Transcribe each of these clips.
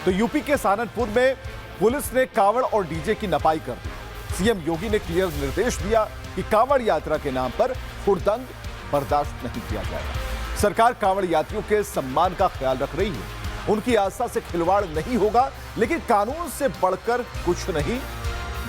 तो यूपी के सहारनपुर में पुलिस ने कांवड़ और डीजे की नपाई कर दी। सीएम योगी ने क्लियर निर्देश दिया कि कांवड़ यात्रा के नाम पर हुड़दंग बर्दाश्त नहीं किया जाएगा। सरकार कांवड़ यात्रियों के सम्मान का ख्याल रख रही है, उनकी आस्था से खिलवाड़ नहीं होगा, लेकिन कानून से बढ़कर कुछ नहीं।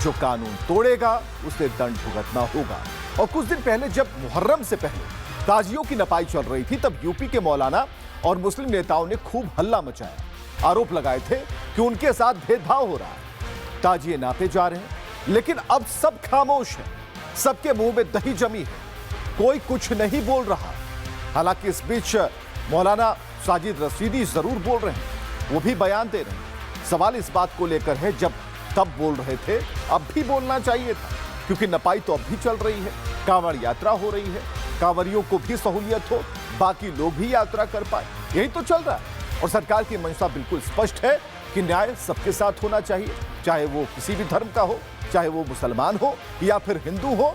जो कानून तोड़ेगा उसे दंड भुगतना होगा। और कुछ दिन पहले जब मुहर्रम से पहले ताजियों की नपाई चल रही थी, तब यूपी के मौलाना और मुस्लिम नेताओं ने खूब हल्ला मचाया। आरोप लगाए थे कि उनके साथ भेदभाव हो रहा है। ताजिए नापे जा रहे हैं, लेकिन अब सब खामोश है। सबके मुंह में दही जमी है, कोई कुछ नहीं बोल रहा। हालांकि इस बीच मौलाना साजिद रशीदी जरूर बोल रहे हैं, वो भी बयान दे रहे हैं। सवाल इस बात को लेकर है, जब तब बोल रहे थे, अब भी बोलना चाहिए था, क्योंकि नपाई तो अब भी चल रही है, कांवड़ यात्रा हो रही है, कांवरियों को भी सहूलियत हो, बाकी लोग भी यात्रा कर पाए, यही तो चल रहा है। और सरकार की मंशा बिल्कुल स्पष्ट है कि न्याय सबके साथ होना चाहिए, चाहे वो किसी भी धर्म का हो, चाहे वो मुसलमान हो या फिर हिंदू हो।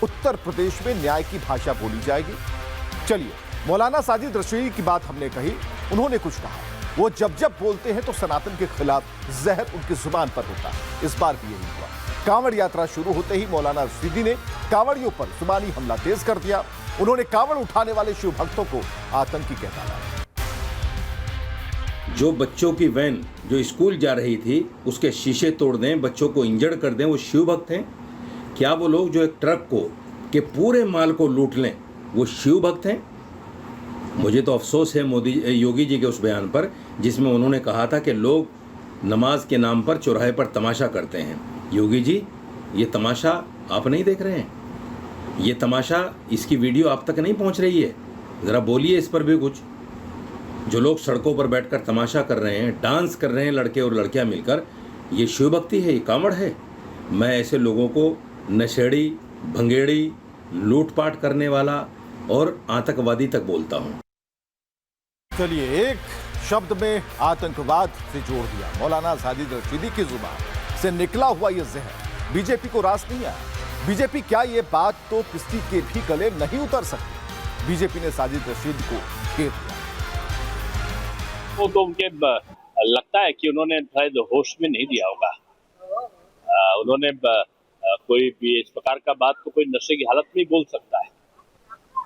उत्तर प्रदेश में न्याय की भाषा बोली जाएगी। चलिए, मौलाना साजिद रशीदी की बात हमने कही, उन्होंने कुछ कहा। वो जब जब बोलते हैं तो सनातन के खिलाफ जहर उनकी जुबान पर होता है। इस बार भी यही हुआ। कांवड़ यात्रा शुरू होते ही मौलाना रशीदी ने कांवड़ियों पर जुबानी हमला तेज कर दिया। उन्होंने कांवड़ उठाने वाले शिव भक्तों को आतंकी कह डाला। जो बच्चों की वैन जो स्कूल जा रही थी उसके शीशे तोड़ दें, बच्चों को इंजर्ड कर दें, वो शिव भक्त हैं? क्या वो लोग जो एक ट्रक को के पूरे माल को लूट लें वो शिव भक्त हैं? मुझे तो अफसोस है योगी जी के उस बयान पर, जिसमें उन्होंने कहा था कि लोग नमाज के नाम पर चौराहे पर तमाशा करते हैं। योगी जी, ये तमाशा आप नहीं देख रहे हैं? ये तमाशा, इसकी वीडियो आप तक नहीं पहुंच रही है? ज़रा बोलिए इस पर भी कुछ। जो लोग सड़कों पर बैठकर तमाशा कर रहे हैं, डांस कर रहे हैं लड़के और लड़कियां मिलकर, ये शिव भक्ति है? ये कांवड़ है? मैं ऐसे लोगों को नशेड़ी, भंगेड़ी, लूटपाट करने वाला और आतंकवादी तक बोलता हूं। चलिए, एक शब्द में आतंकवाद से जोड़ दिया। मौलाना साजिद रशीदी की जुबान से निकला हुआ यह जहर बीजेपी को रास नहीं आया। बीजेपी क्या, ये बात तो किसी के भी गले नहीं उतर सकती। बीजेपी ने साजिद रशीदी को घेर दिया। वो तो उनके लगता है कि उन्होंने शायद होश में नहीं दिया होगा। उन्होंने कोई भी इस प्रकार का बात तो कोई नशे की हालत में बोल सकता है।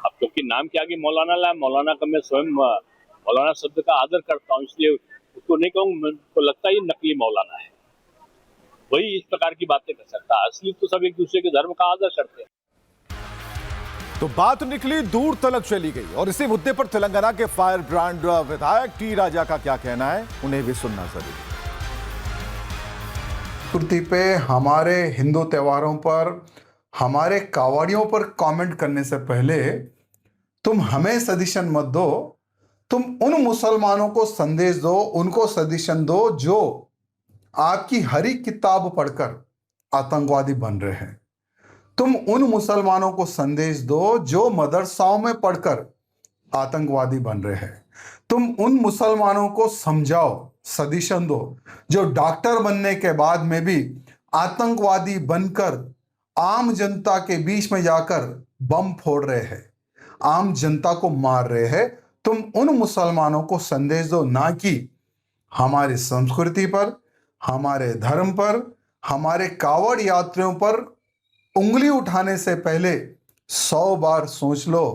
अब क्योंकि नाम के आगे मौलाना ला, मौलाना का मैं स्वयं मौलाना शब्द का आदर करता हूँ, इसलिए उसको नहीं कहूँ। मुझको लगता है ये नकली मौलाना है, वही इस प्रकार की बातें कर सकता है। असली तो सब एक दूसरे के धर्म का आदर करते हैं। तो बात निकली दूर तलक चली गई। और इसी मुद्दे पर तेलंगाना के फायर ब्रांड विधायक टी राजा का क्या कहना है, उन्हें भी सुनना जरूरी। संस्कृति पे, हमारे हिंदू त्योहारों पर, हमारे कावड़ियों पर कमेंट करने से पहले तुम हमें सजेशन मत दो, तुम उन मुसलमानों को संदेश दो, उनको सजेशन दो जो आपकी हरी किताब पढ़कर आतंकवादी बन रहे हैं। तुम उन मुसलमानों को संदेश दो जो मदरसाओं में पढ़कर आतंकवादी बन रहे हैं। तुम उन मुसलमानों को समझाओ, सजेशन दो, जो डॉक्टर बनने के बाद में भी आतंकवादी बनकर आम जनता के बीच में जाकर बम फोड़ रहे हैं, आम जनता को मार रहे हैं। तुम उन मुसलमानों को संदेश दो, ना कि हमारी संस्कृति पर, हमारे धर्म पर, हमारे कावड़ यात्रियों पर उंगली उठाने से पहले 100 बार सोच लो।